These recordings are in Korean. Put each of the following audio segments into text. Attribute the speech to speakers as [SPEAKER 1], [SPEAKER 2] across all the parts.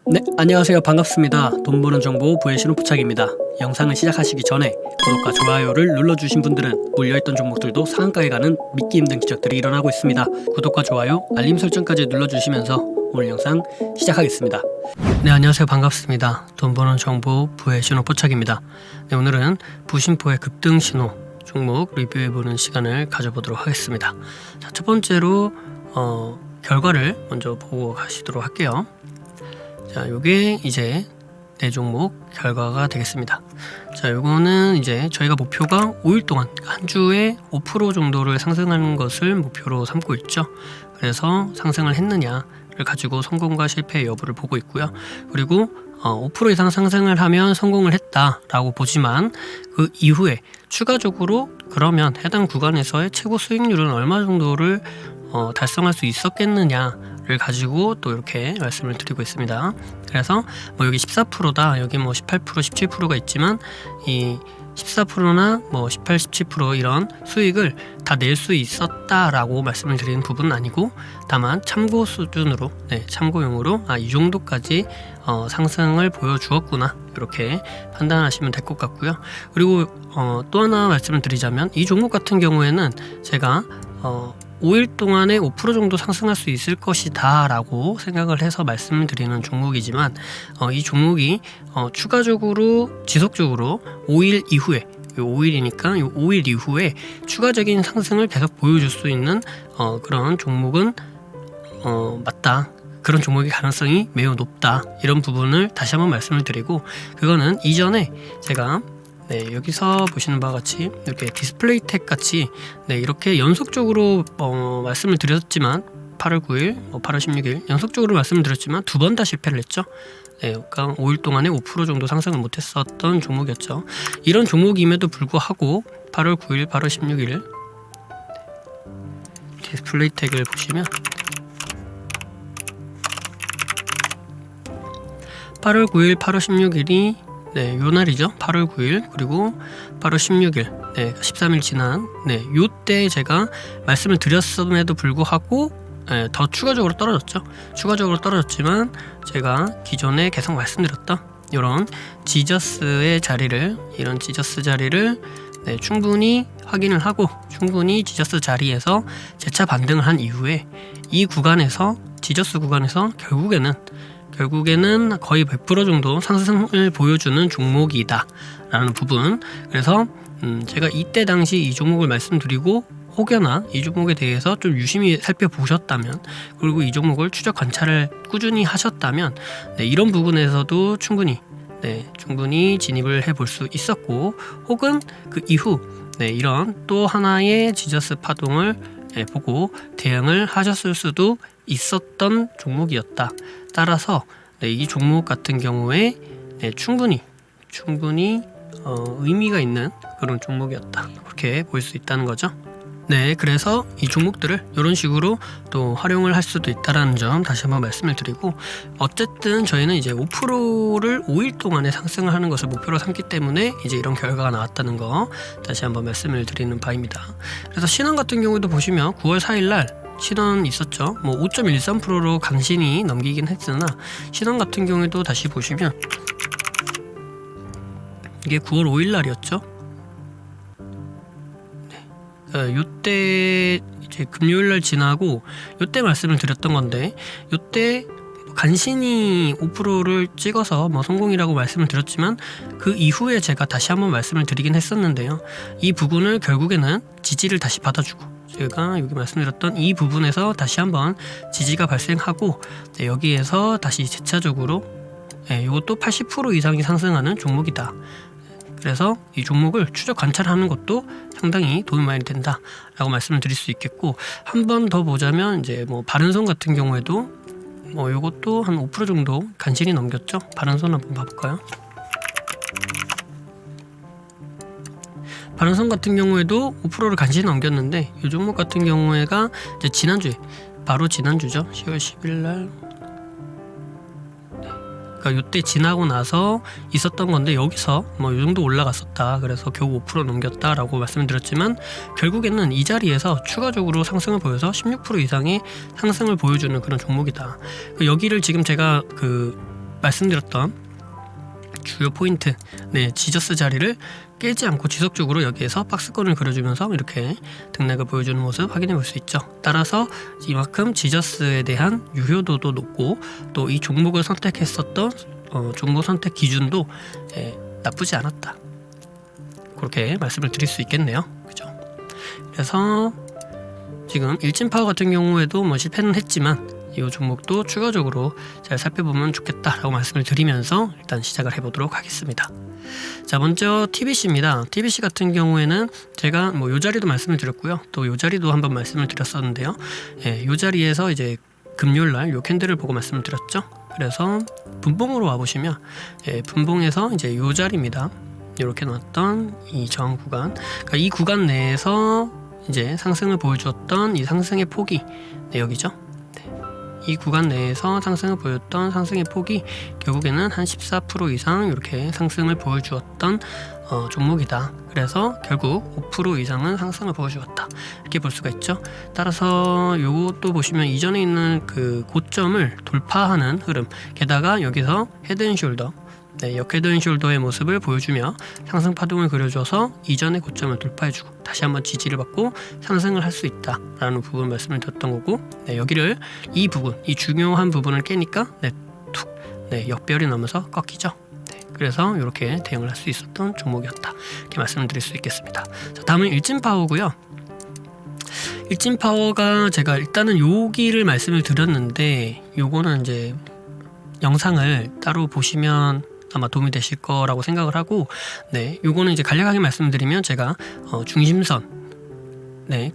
[SPEAKER 1] 네, 안녕하세요. 반갑습니다. 돈 버는 정보 부의 신호부착입니다. 영상을 시작하시기 전에 구독과 좋아요를 눌러주신 분들은 물려있던 종목들도 상한가에 가는 믿기 힘든 기적들이 일어나고 있습니다. 구독과 좋아요, 알림 설정까지 눌러주시면서 오늘 영상 시작하겠습니다. 네, 안녕하세요. 반갑습니다. 돈 버는 정보 부의 신호부착입니다. 네, 오늘은 부심포의 급등 신호 종목 리뷰해보는 시간을 가져보도록 하겠습니다. 자, 첫 번째로 결과를 먼저 보고 가시도록 할게요. 자, 요게 이제 네 종목 결과가 되겠습니다. 자, 요거는 이제 저희가 목표가 5일 동안 한 주에 5% 정도를 상승하는 것을 목표로 삼고 있죠. 그래서 상승을 했느냐를 가지고 성공과 실패의 여부를 보고 있고요. 그리고 5% 이상 상승을 하면 성공을 했다라고 보지만 그 이후에 추가적으로 그러면 해당 구간에서의 최고 수익률은 얼마 정도를 달성할 수 있었겠느냐를 가지고 또 이렇게 말씀을 드리고 있습니다. 그래서 뭐 여기 14%다, 여기 뭐 18%, 17%가 있지만 이 14%나 뭐 18, 17% 이런 수익을 다 낼 수 있었다라고 말씀을 드리는 부분은 아니고 다만 참고 수준으로, 참고용으로 이 정도까지 상승을 보여주었구나 이렇게 판단하시면 될 것 같고요. 그리고 또 하나 말씀을 드리자면 이 종목 같은 경우에는 제가 5일 동안에 5% 정도 상승할 수 있을 것이다 라고 생각을 해서 말씀을 드리는 종목이지만 이 종목이 추가적으로 지속적으로 5일 이후에 5일이니까 이 5일 이후에 추가적인 상승을 계속 보여줄 수 있는 그런 종목은 맞다. 그런 종목의 가능성이 매우 높다. 이런 부분을 다시 한번 말씀을 드리고, 그거는 이전에 제가 여기서 보시는 바와 같이 이렇게 디스플레이 텍 같이 이렇게 연속적으로 말씀을 드렸지만 8월 9일, 8월 16일 연속적으로 말씀을 드렸지만 두 번 다 실패를 했죠. 그러니까 5일 동안에 5% 정도 상승을 못했었던 종목이었죠. 이런 종목임에도 불구하고 8월 9일, 8월 16일 디스플레이 텍을 보시면 8월 9일, 8월 16일이 요 날이죠. 8월 9일 그리고 8월 16일 13일 지난 요때 제가 말씀을 드렸음에도 불구하고 더 추가적으로 떨어졌죠. 추가적으로 떨어졌지만 제가 기존에 계속 말씀드렸던 이런 지저스의 자리를, 이런 지저스 자리를 충분히 확인을 하고 충분히 지저스 자리에서 재차 반등을 한 이후에 이 구간에서, 지저스 구간에서 결국에는 거의 100% 정도 상승을 보여주는 종목이다 라는 부분. 그래서 제가 이때 당시 이 종목을 말씀드리고 혹여나 이 종목에 대해서 좀 유심히 살펴보셨다면, 그리고 이 종목을 추적 관찰을 꾸준히 하셨다면 이런 부분에서도 충분히 진입을 해볼 수 있었고, 혹은 그 이후 이런 또 하나의 지저스 파동을 보고 대응을 하셨을 수도 있었던 종목이었다. 따라서 이 종목 같은 경우에 충분히 의미가 있는 그런 종목이었다, 그렇게 볼 수 있다는 거죠. 그래서 이 종목들을 이런 식으로 또 활용을 할 수도 있다는 점 다시 한번 말씀을 드리고, 어쨌든 저희는 이제 5%를 5일 동안에 상승을 하는 것을 목표로 삼기 때문에 이제 이런 결과가 나왔다는 거 다시 한번 말씀을 드리는 바입니다. 그래서 신한 같은 경우도 보시면 9월 4일 날 신원 있었죠. 뭐 5.13%로 간신히 넘기긴 했으나, 신원 같은 경우에도 다시 보시면 이게 9월 5일 날이었죠. 요때 이제 금요일 날 지나고 요때 말씀을 드렸던 건데, 요때 간신히 5%를 찍어서 뭐 성공이라고 말씀을 드렸지만 그 이후에 제가 다시 한번 말씀을 드리긴 했었는데요. 이 부분을 결국에는 지지를 다시 받아주고, 제가 여기 말씀드렸던 이 부분에서 다시 한번 지지가 발생하고 여기에서 다시 재차적으로 이것도 80% 이상이 상승하는 종목이다. 그래서 이 종목을 추적 관찰하는 것도 상당히 도움이 많이 된다 라고 말씀을 드릴 수 있겠고, 한 번 더 보자면 이제 뭐 바른손 같은 경우에도 이것도 한 5% 정도 간신히 넘겼죠. 바른손 한번 봐볼까요? 바른손 같은 경우에도 5%를 간신히 넘겼는데, 이 종목 같은 경우에가 이제 지난주에, 바로 지난주죠. 10월 10일 날 그러니까 요때 지나고 나서 있었던 건데, 여기서 뭐 이 정도 올라갔었다, 그래서 겨우 5% 넘겼다라고 말씀드렸지만 결국에는 이 자리에서 추가적으로 상승을 보여서 16% 이상의 상승을 보여주는 그런 종목이다. 여기를 지금 제가 말씀드렸던 주요 포인트, 지저스 자리를 깨지 않고 지속적으로 여기에서 박스권을 그려주면서 이렇게 등락을 보여주는 모습 확인해 볼 수 있죠. 따라서 이만큼 지저스에 대한 유효도도 높고 또 이 종목을 선택했었던 종목 선택 기준도 나쁘지 않았다, 그렇게 말씀을 드릴 수 있겠네요. 그죠? 그래서 지금 일진파워 같은 경우에도 뭐 실패는 했지만 이 종목도 추가적으로 잘 살펴보면 좋겠다라고 말씀을 드리면서 일단 시작을 해보도록 하겠습니다. 자, 먼저 TBC입니다. TBC 같은 경우에는 제가 뭐 요 자리도 말씀을 드렸고요, 또 요 자리도 한번 말씀을 드렸었는데요. 요 자리에서 이제 금요일날 요 캔들을 보고 말씀을 드렸죠. 그래서 분봉으로 와 보시면 분봉에서 이제 요 자리입니다. 이렇게 나왔던 이 저항 구간, 그러니까 이 구간 내에서 이제 상승을 보여주었던 이 상승의 폭이 여기죠. 이 구간 내에서 상승을 보였던 상승의 폭이 결국에는 한 14% 이상 이렇게 상승을 보여주었던 종목이다. 그래서 결국 5% 이상은 상승을 보여주었다, 이렇게 볼 수가 있죠. 따라서 요것도 보시면 이전에 있는 그 고점을 돌파하는 흐름, 게다가 여기서 헤드앤숄더, 역 헤드앤숄더의 모습을 보여주며 상승 파동을 그려줘서 이전의 고점을 돌파해주고 다시 한번 지지를 받고 상승을 할 수 있다라는 부분 말씀을 드렸던 거고, 여기를 이 부분, 이 중요한 부분을 깨니까 역별이 나면서 꺾이죠. 그래서 이렇게 대응을 할 수 있었던 종목이었다, 이렇게 말씀을 드릴 수 있겠습니다. 자, 다음은 일진파워고요. 일진파워가 제가 일단은 여기를 말씀을 드렸는데 요거는 이제 영상을 따로 보시면 아마 도움이 되실 거라고 생각을 하고, 요거는 이제 간략하게 말씀드리면 제가 중심선,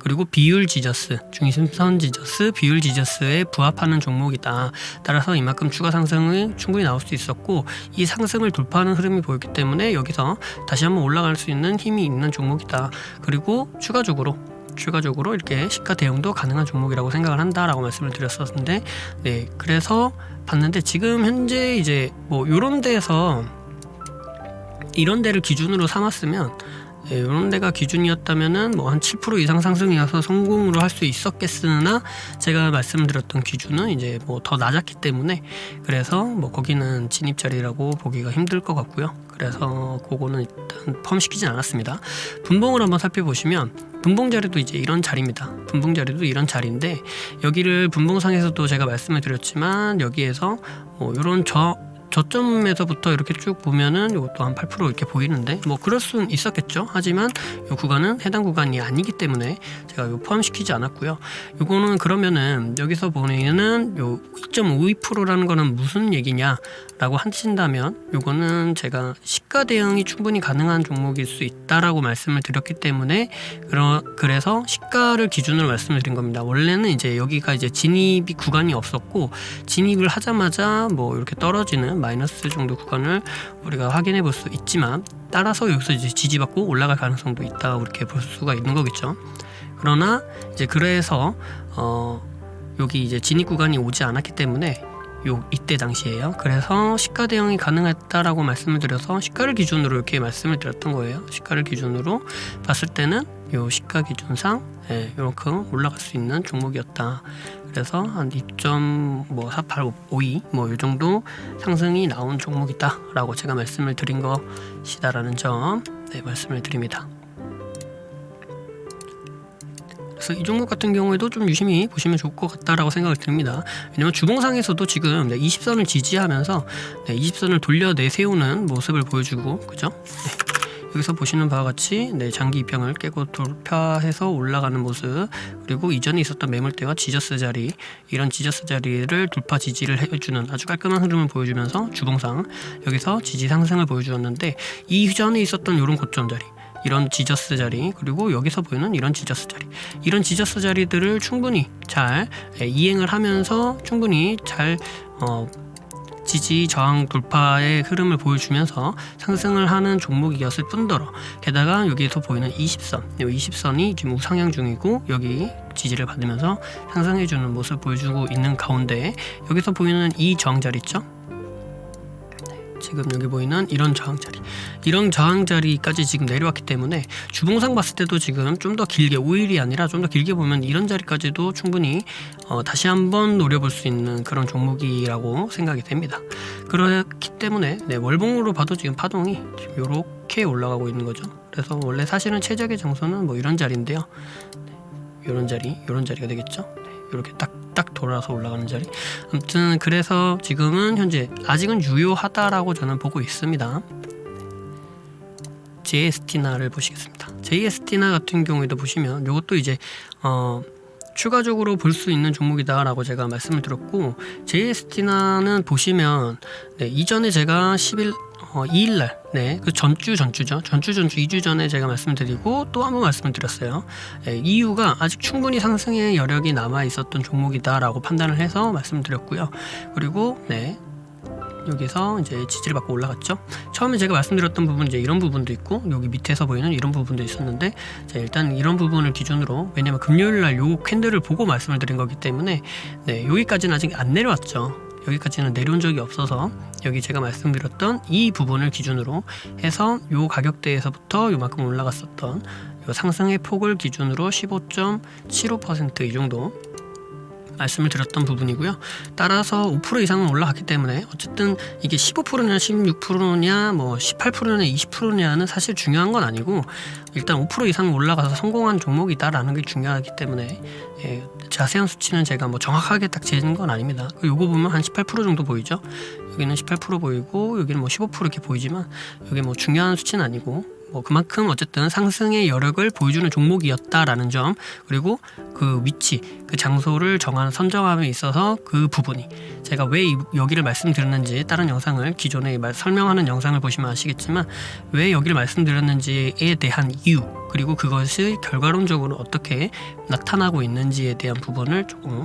[SPEAKER 1] 그리고 비율 지저스, 중심선 지저스, 비율 지저스에 부합하는 종목이다. 따라서 이만큼 추가 상승이 충분히 나올 수 있었고, 이 상승을 돌파하는 흐름이 보였기 때문에 여기서 다시 한번 올라갈 수 있는 힘이 있는 종목이다. 그리고 추가적으로 이렇게 시가 대응도 가능한 종목이라고 생각을 한다라고 말씀을 드렸었는데, 그래서 봤는데 지금 현재 이제 뭐 요런 데에서 이런 데를 기준으로 삼았으면, 이런 데가 기준이었다면은 뭐 한 7% 이상 상승이어서 성공으로 할 수 있었겠으나, 제가 말씀드렸던 기준은 이제 뭐 더 낮았기 때문에 그래서 뭐 거기는 진입 자리라고 보기가 힘들 것 같고요. 그래서 그거는 일단 포함시키진 않았습니다. 분봉을 한번 살펴보시면 분봉 자리도 이제 이런 자리입니다. 분봉 자리도 이런 자리인데, 여기를 분봉상에서도 제가 말씀을 드렸지만 여기에서 이런 저점에서부터 이렇게 쭉 보면은 이것도 한 8% 이렇게 보이는데, 뭐 그럴 수는 있었겠죠. 하지만 이 구간은 해당 구간이 아니기 때문에 제가 요 포함시키지 않았고요. 요거는 그러면은 여기서 보내는 요 2.52%라는 거는 무슨 얘기냐라고 하신다면, 요거는 제가 시가 대응이 충분히 가능한 종목일 수 있다라고 말씀을 드렸기 때문에 그래서 시가를 기준으로 말씀을 드린 겁니다. 원래는 이제 여기가 이제 진입이 구간이 없었고, 진입을 하자마자 뭐 이렇게 떨어지는 마이너스 정도 구간을 우리가 확인해 볼 수 있지만, 따라서 여기서 이제 지지받고 올라갈 가능성도 있다, 이렇게 볼 수가 있는 거겠죠. 그러나 이제 그래서 여기 이제 진입 구간이 오지 않았기 때문에 이때 당시에요. 그래서 시가 대응이 가능했다라고 말씀을 드려서 시가를 기준으로 이렇게 말씀을 드렸던 거예요. 시가를 기준으로 봤을 때는 요 시가 기준상 이만큼 올라갈 수 있는 종목이었다. 그래서 한 2.4852 뭐 이 정도 상승이 나온 종목이다라고 제가 말씀을 드린 것이다라는 점 말씀을 드립니다. 그래서 이 종목 같은 경우에도 좀 유심히 보시면 좋을 것 같다라고 생각을 듭니다. 왜냐면 주봉상에서도 지금 20선을 지지하면서 20선을 돌려 내세우는 모습을 보여주고, 그죠? 여기서 보시는 바와 같이 장기 입형을 깨고 돌파해서 올라가는 모습, 그리고 이전에 있었던 매물대와 지저스 자리, 이런 지저스 자리를 돌파 지지를 해주는 아주 깔끔한 흐름을 보여주면서 주봉상 여기서 지지 상승을 보여주었는데, 이전에 있었던 이런 고점 자리, 이런 지저스 자리, 그리고 여기서 보이는 이런 지저스 자리, 이런 지저스 자리들을 충분히 잘 이행을 하면서 충분히 잘 지지 저항 돌파의 흐름을 보여주면서 상승을 하는 종목이었을 뿐더러, 게다가 여기에서 보이는 20선, 이 20선이 지금 우상향 중이고 여기 지지를 받으면서 상승해주는 모습을 보여주고 있는 가운데, 여기서 보이는 이 저항자리 있죠? 지금 여기 보이는 이런 저항자리, 이런 저항자리까지 지금 내려왔기 때문에 주봉상 봤을 때도 지금 좀 더 길게, 5일이 아니라 좀 더 길게 보면 이런 자리까지도 충분히 다시 한번 노려볼 수 있는 그런 종목이라고 생각이 됩니다. 그렇기 때문에 월봉으로 봐도 지금 파동이 지금 이렇게 올라가고 있는 거죠. 그래서 원래 사실은 최적의 장소는 뭐 이런 자리인데요. 이런 자리가 되겠죠. 이렇게 딱 돌아서 올라가는 자리. 아무튼 그래서 지금은 현재 아직은 유효하다라고 저는 보고 있습니다. JST나를 보시겠습니다. JST나 같은 경우에도 보시면 이것도 이제 추가적으로 볼 수 있는 종목이다라고 제가 말씀을 드렸고, JST나는 보시면 이전에 제가 2일날 그 전주죠. 전주 2주 전에 제가 말씀드리고 또 한번 말씀을 드렸어요. 이유가 아직 충분히 상승의 여력이 남아 있었던 종목이다라고 판단을 해서 말씀드렸고요. 그리고 여기서 이제 지지를 받고 올라갔죠. 처음에 제가 말씀드렸던 부분 이제 이런 부분도 있고 여기 밑에서 보이는 이런 부분도 있었는데, 자, 일단 이런 부분을 기준으로, 왜냐면 금요일날 요 캔들을 보고 말씀을 드린 거기 때문에 여기까지는 아직 안 내려왔죠. 여기까지는 내려온 적이 없어서 여기 제가 말씀드렸던 이 부분을 기준으로 해서 요 가격대에서부터 요만큼 올라갔었던 요 상승의 폭을 기준으로 15.75% 이 정도 말씀을 드렸던 부분이고요. 따라서 5% 이상은 올라갔기 때문에 어쨌든 이게 15%냐 16%냐 뭐 18%냐 20%냐는 사실 중요한 건 아니고, 일단 5% 이상 올라가서 성공한 종목이다라는 게 중요하기 때문에 자세한 수치는 제가 뭐 정확하게 딱 재는 건 아닙니다. 요거 보면 한 18% 정도 보이죠. 여기는 18% 보이고 여기는 뭐 15% 이렇게 보이지만 여기 뭐 중요한 수치는 아니고, 뭐 그만큼 어쨌든 상승의 여력을 보여주는 종목이었다라는 점, 그리고 그 위치, 그 장소를 선정함에 있어서 그 부분이 제가 왜 여기를 말씀드렸는지, 다른 영상을 기존에 설명하는 영상을 보시면 아시겠지만 왜 여기를 말씀드렸는지에 대한 이유, 그리고 그것이 결과론적으로 어떻게 나타나고 있는지에 대한 부분을 조금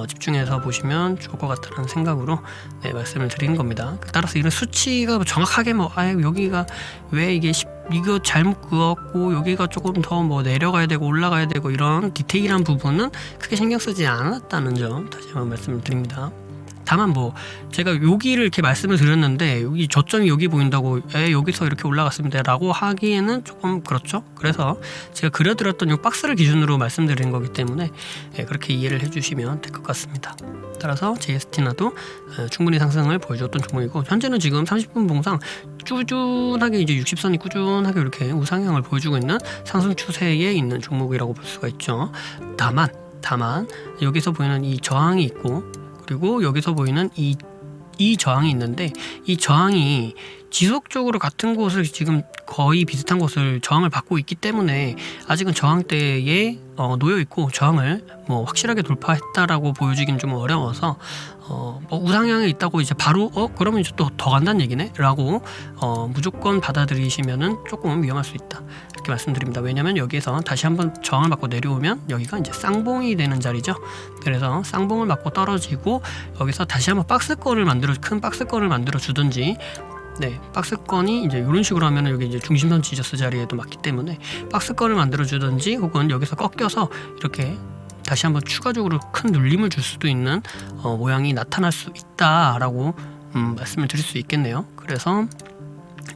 [SPEAKER 1] 집중해서 보시면 좋을 것 같다는 생각으로 말씀을 드리는 겁니다. 따라서 이런 수치가 정확하게 여기가 왜 이거 잘못 그었고 여기가 조금 더 뭐 내려가야 되고 올라가야 되고 이런 디테일한 부분은 크게 신경 쓰지 않았다는 점 다시 한번 말씀을 드립니다. 다만 뭐 제가 여기를 이렇게 말씀을 드렸는데 여기 저점이 여기 보인다고 여기서 이렇게 올라갔습니다 라고 하기에는 조금 그렇죠. 그래서 제가 그려드렸던 이 박스를 기준으로 말씀드린 거기 때문에 그렇게 이해를 해주시면 될 것 같습니다. 따라서 JST나도 충분히 상승을 보여줬던 종목이고, 현재는 지금 30분 봉상 꾸준하게 이제 60선이 꾸준하게 이렇게 우상향을 보여주고 있는 상승 추세에 있는 종목이라고 볼 수가 있죠. 다만 여기서 보이는 이 저항이 있고, 그리고 여기서 보이는 이 저항이 있는데, 이 저항이 지속적으로 같은 곳을 지금 거의 비슷한 곳을 저항을 받고 있기 때문에 아직은 저항대에 놓여 있고 저항을 뭐 확실하게 돌파했다라고 보여지긴 좀 어려워서 뭐 우상향에 있다고 이제 바로 그러면 이제 또 더 간다는 얘기네 라고 무조건 받아들이시면은 조금 위험할 수 있다 이렇게 말씀드립니다. 왜냐면 여기에서 다시 한번 저항을 받고 내려오면 여기가 이제 쌍봉이 되는 자리죠. 그래서 쌍봉을 맞고 떨어지고 여기서 다시 한번 큰 박스권을 만들어 주든지, 박스권이 이제 이런 식으로 하면 여기 이제 중심선 지저스 자리에도 맞기 때문에 박스권을 만들어 주든지, 혹은 여기서 꺾여서 이렇게 다시 한번 추가적으로 큰 눌림을 줄 수도 있는 모양이 나타날 수 있다라고 말씀을 드릴 수 있겠네요. 그래서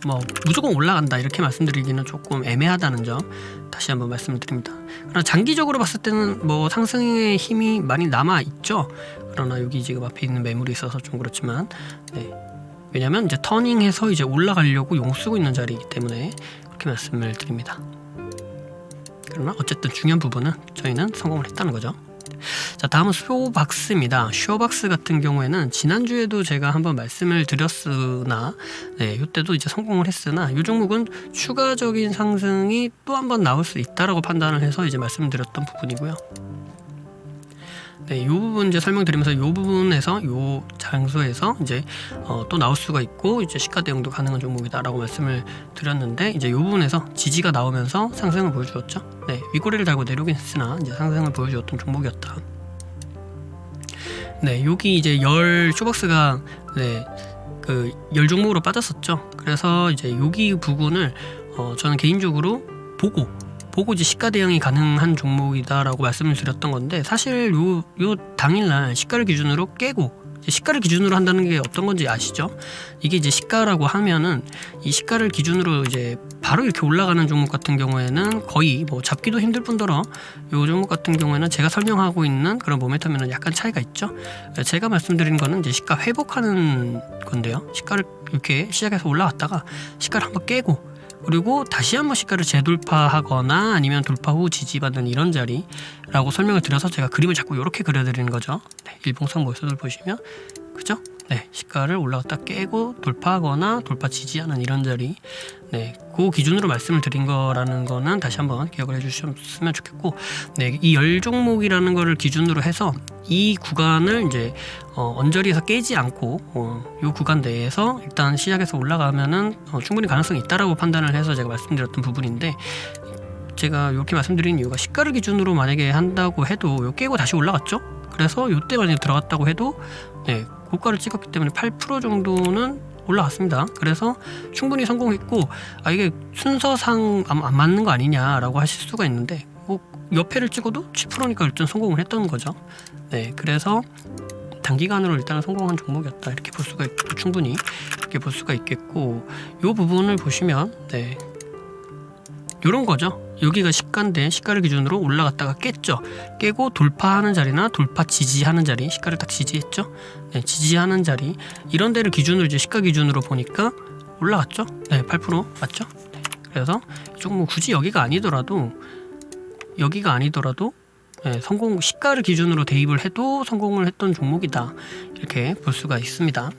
[SPEAKER 1] 뭐 무조건 올라간다 이렇게 말씀드리기는 조금 애매하다는 점 다시 한번 말씀을 드립니다. 그러나 장기적으로 봤을 때는 뭐 상승의 힘이 많이 남아 있죠. 그러나 여기 지금 앞에 있는 매물이 있어서 좀 그렇지만, 왜냐면 이제 터닝해서 이제 올라가려고 용 쓰고 있는 자리이기 때문에 그렇게 말씀을 드립니다. 그러나 어쨌든 중요한 부분은 저희는 성공을 했다는 거죠. 자, 다음은 쇼박스입니다. 쇼박스 같은 경우에는 지난주에도 제가 한번 말씀을 드렸으나 이때도 이제 성공을 했으나, 이 종목은 추가적인 상승이 또 한번 나올 수 있다라고 판단을 해서 이제 말씀드렸던 부분이고요. 이 부분 이제 설명드리면서 이 부분에서 이 장소에서 이제 또 나올 수가 있고 이제 시가 대응도 가능한 종목이다라고 말씀을 드렸는데, 이제 이 부분에서 지지가 나오면서 상승을 보여주었죠. 윗꼬리를 달고 내려오긴 했으나 이제 상승을 보여주었던 종목이었다. 여기 이제 쇼박스가 그 열 종목으로 빠졌었죠. 그래서 이제 여기 부분을 저는 개인적으로 보고 이제 시가 대응이 가능한 종목이다라고 말씀을 드렸던 건데, 사실 요 당일날 시가를 기준으로 깨고, 이제 시가를 기준으로 한다는 게 어떤 건지 아시죠? 이게 이제 시가라고 하면은 이 시가를 기준으로 이제 바로 이렇게 올라가는 종목 같은 경우에는 거의 뭐 잡기도 힘들 뿐더러 이 종목 같은 경우에는 제가 설명하고 있는 그런 모멘텀에는 약간 차이가 있죠. 제가 말씀드린 거는 이제 시가 회복하는 건데요. 시가를 이렇게 시작해서 올라왔다가 시가를 한번 깨고 그리고 다시 한번 시가를 재돌파하거나 아니면 돌파 후 지지받는 이런 자리라고 설명을 드려서 제가 그림을 자꾸 이렇게 그려드리는 거죠. 네, 일봉상 모습을 보시면 그죠? 네, 시가를 올라갔다 깨고 돌파하거나 돌파 지지하는 이런 자리, 네, 그 기준으로 말씀을 드린 거라는 거는 다시 한번 기억을 해주셨으면 좋겠고, 네, 이 10종목이라는 거를 기준으로 해서 이 구간을 이제 언저리에서 깨지 않고 이 구간 내에서 일단 시작해서 올라가면은 충분히 가능성이 있다라고 판단을 해서 제가 말씀드렸던 부분인데, 제가 이렇게 말씀드린 이유가 시가를 기준으로 만약에 한다고 해도 요 깨고 다시 올라갔죠. 그래서 이때 만약에 들어갔다고 해도 네, 고가를 찍었기 때문에 8% 정도는 올라갔습니다. 그래서 충분히 성공했고, 이게 순서상 안 맞는 거 아니냐라고 하실 수가 있는데, 뭐 옆에를 찍어도 7%니까 일단 성공을 했던 거죠. 네, 그래서 단기간으로 일단은 성공한 종목이었다 이렇게 볼 수가 있고, 충분히 이렇게 볼 수가 있겠고, 이 부분을 보시면 네, 요런 거죠. 여기가 시가인데 시가를 기준으로 올라갔다가 깼죠. 깨고 돌파하는 자리나 돌파 지지하는 자리, 시가를 딱 지지했죠. 네, 지지하는 자리 이런 데를 기준으로 이제 시가 기준으로 보니까 올라갔죠. 네, 8% 맞죠? 네, 그래서 이 종목 굳이 여기가 아니더라도 네, 성공 시가를 기준으로 대입을 해도 성공을 했던 종목이다 이렇게 볼 수가 있습니다.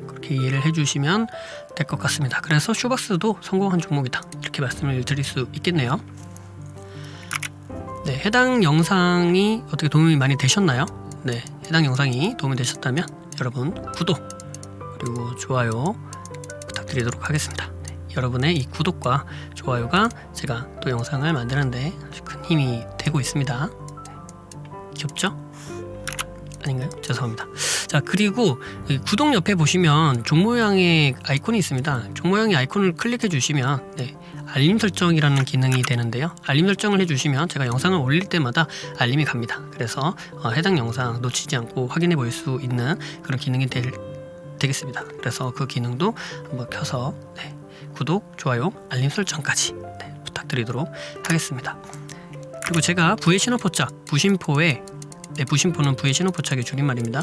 [SPEAKER 1] 그렇게 이해를 해주시면 될 것 같습니다. 그래서 쇼박스도 성공한 종목이다 이렇게 말씀을 드릴 수 있겠네요. 네, 해당 영상이 어떻게 도움이 많이 되셨나요? 네, 해당 영상이 도움이 되셨다면 여러분 구독 그리고 좋아요 부탁드리도록 하겠습니다. 네, 여러분의 이 구독과 좋아요가 제가 또 영상을 만드는데 아주 큰 힘이 되고 있습니다. 귀엽죠? 아닌가요? 죄송합니다. 자, 그리고 구독 옆에 보시면 종 모양의 아이콘이 있습니다. 종 모양의 아이콘을 클릭해 주시면 네, 알림 설정이라는 기능이 되는데요. 알림 설정을 해주시면 제가 영상을 올릴 때마다 알림이 갑니다. 그래서 해당 영상 놓치지 않고 확인해 볼 수 있는 그런 기능이 되겠습니다. 그래서 그 기능도 한번 켜서 네, 구독, 좋아요, 알림 설정까지 네, 부탁드리도록 하겠습니다. 그리고 제가 부의 신호포착, 부심포에 네, 부심포는 부의 신호포착의 줄임말입니다.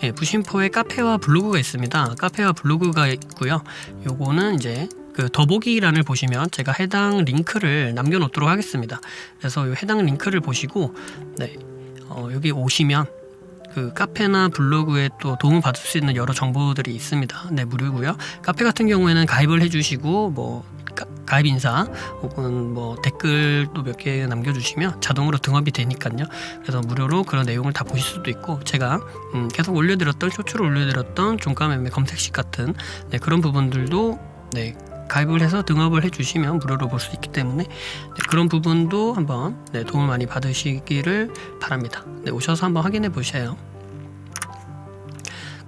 [SPEAKER 1] 네, 부심포에 카페와 블로그가 있습니다. 카페와 블로그가 있고요. 요거는 이제 그 더보기란을 보시면 제가 해당 링크를 남겨놓도록 하겠습니다. 그래서 이 해당 링크를 보시고 네, 여기 오시면 그 카페나 블로그에 또 도움을 받을 수 있는 여러 정보들이 있습니다. 네, 무료고요. 카페 같은 경우에는 가입을 해주시고 뭐 가입 인사 혹은 뭐 댓글도 몇 개 남겨주시면 자동으로 등업이 되니까요. 그래서 무료로 그런 내용을 다 보실 수도 있고, 제가 계속 올려드렸던 쇼츠를 올려드렸던 종가 매매 검색식 같은 네, 그런 부분들도 네, 가입을 해서 등업을 해주시면 무료로 볼 수 있기 때문에 네, 그런 부분도 한번 네, 도움을 많이 받으시기를 바랍니다. 네, 오셔서 한번 확인해 보세요.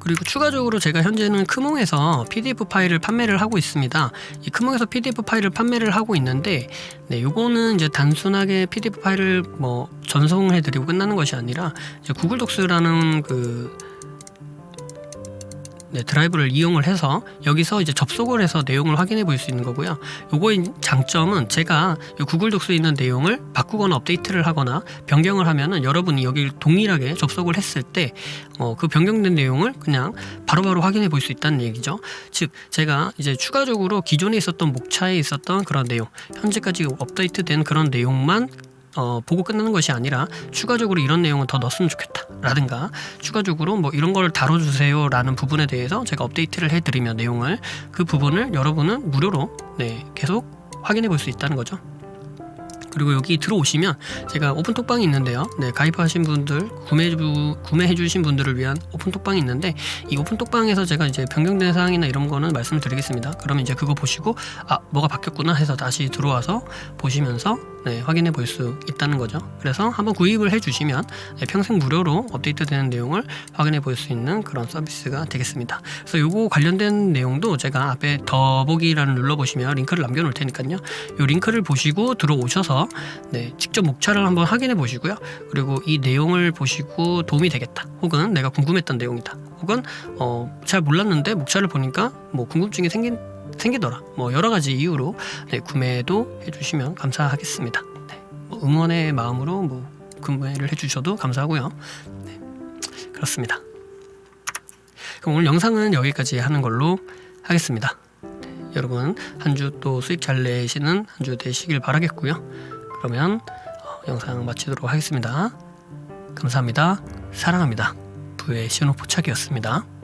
[SPEAKER 1] 그리고 추가적으로 제가 현재는 크몽에서 PDF 파일을 판매를 하고 있습니다. 이 크몽에서 PDF 파일을 판매를 하고 있는데, 네, 요거는 이제 단순하게 PDF 파일을 뭐 전송해드리고 끝나는 것이 아니라 이제 구글 독스라는 그 네, 드라이브를 이용을 해서 여기서 이제 접속을 해서 내용을 확인해 볼 수 있는 거고요. 요거의 장점은 제가 구글 독스에 있는 내용을 바꾸거나 업데이트를 하거나 변경을 하면은 여러분이 여기 동일하게 접속을 했을 때 그 변경된 내용을 그냥 바로바로 확인해 볼 수 있다는 얘기죠. 즉 제가 이제 추가적으로 기존에 있었던 목차에 있었던 그런 내용, 현재까지 업데이트된 그런 내용만 보고 끝나는 것이 아니라 추가적으로 이런 내용은 더 넣었으면 좋겠다 라든가 추가적으로 뭐 이런 걸 다뤄주세요 라는 부분에 대해서 제가 업데이트를 해드리면 내용을 그 부분을 여러분은 무료로 네, 계속 확인해 볼 수 있다는 거죠. 그리고 여기 들어오시면 제가 오픈톡방이 있는데요. 네, 가입하신 분들, 구매해 주신 분들을 위한 오픈톡방이 있는데, 이 오픈톡방에서 제가 이제 변경된 사항이나 이런 거는 말씀을 드리겠습니다. 그러면 이제 그거 보시고 뭐가 바뀌었구나 해서 다시 들어와서 보시면서 네, 확인해 볼 수 있다는 거죠. 그래서 한번 구입을 해 주시면 네, 평생 무료로 업데이트되는 내용을 확인해 볼 수 있는 그런 서비스가 되겠습니다. 그래서 요거 관련된 내용도 제가 앞에 더보기란을 눌러보시면 링크를 남겨 놓을 테니까요. 요 링크를 보시고 들어오셔서 네, 직접 목차를 한번 확인해 보시고요. 그리고 이 내용을 보시고 도움이 되겠다, 혹은 내가 궁금했던 내용이다, 혹은 잘 몰랐는데 목차를 보니까 뭐 궁금증이 생기더라. 뭐 여러 가지 이유로 구매도 해주시면 감사하겠습니다. 뭐 응원의 마음으로 뭐 구매를 해주셔도 감사하고요. 그렇습니다. 그럼 오늘 영상은 여기까지 하는 걸로 하겠습니다. 여러분 한 주 또 수익 잘 내시는 한 주 되시길 바라겠고요. 그러면 영상 마치도록 하겠습니다. 감사합니다. 사랑합니다. 부의 신호포착이었습니다.